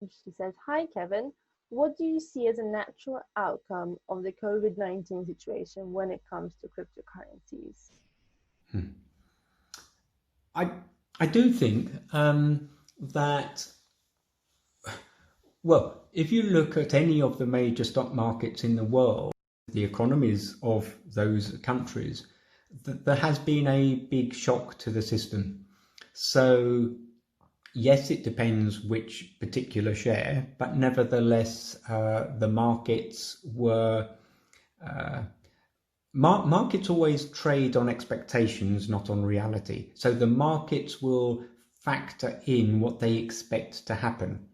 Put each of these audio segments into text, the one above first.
She says, "Hi Kevin, what do you see as a natural outcome of the COVID-19 situation when it comes to cryptocurrencies?" I I do think that, well, if you look at any of the major stock markets in the world, the economies of those countries, there has been a big shock to the system. So yes, it depends which particular share, but nevertheless, the markets were. Markets always trade on expectations, not on reality. So the markets will factor in what they expect to happen.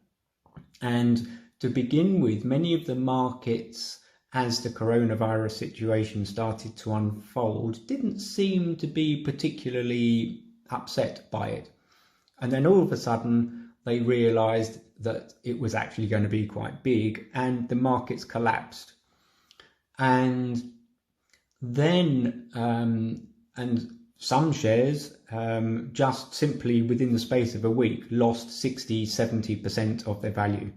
And to begin with, many of the markets, as the coronavirus situation started to unfold, didn't seem to be particularly upset by it. And then all of a sudden, they realized that it was actually going to be quite big, and the markets collapsed. And then, and some shares just simply within the space of a week lost 60-70% of their value.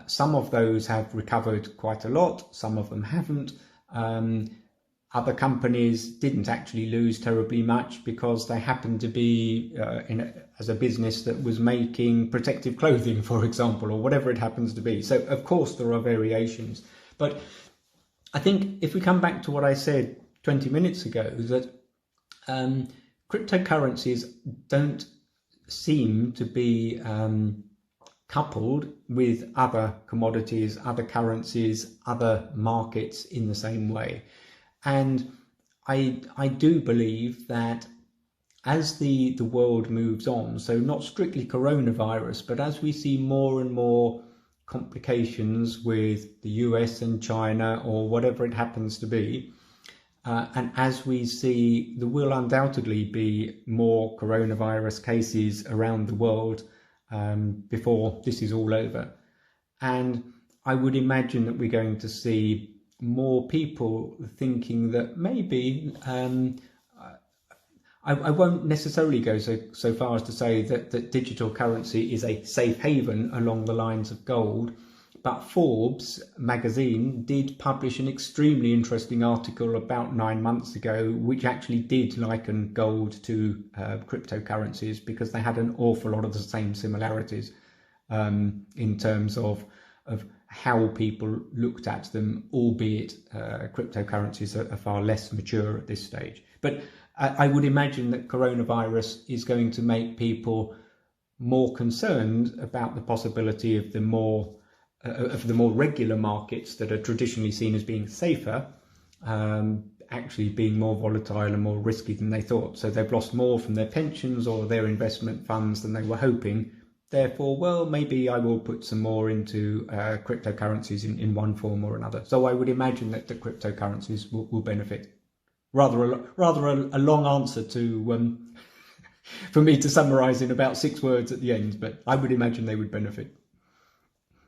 Some of those have recovered quite a lot, some of them haven't. Other companies didn't actually lose terribly much because they happened to be as a business that was making protective clothing, for example, or whatever it happens to be. So of course there are variations, but I think if we come back to what I said 20 minutes ago, that cryptocurrencies don't seem to be coupled with other commodities, other currencies, other markets in the same way. And I do believe that as the world moves on, so not strictly coronavirus, but as we see more and more complications with the US and China or whatever it happens to be, and as we see there will undoubtedly be more coronavirus cases around the world before this is all over. And I would imagine that we're going to see more people thinking that maybe I won't necessarily go so far as to say that digital currency is a safe haven along the lines of gold, but Forbes magazine did publish an extremely interesting article about 9 months ago, which actually did liken gold to cryptocurrencies because they had an awful lot of the same similarities in terms of how people looked at them, albeit cryptocurrencies are far less mature at this stage. But I would imagine that coronavirus is going to make people more concerned about the possibility of the more regular markets that are traditionally seen as being safer, actually being more volatile and more risky than they thought. So they've lost more from their pensions or their investment funds than they were hoping. Therefore, well, maybe I will put some more into cryptocurrencies in one form or another. So I would imagine that the cryptocurrencies will benefit. Rather a long answer to for me to summarise in about 6 words at the end, but I would imagine they would benefit.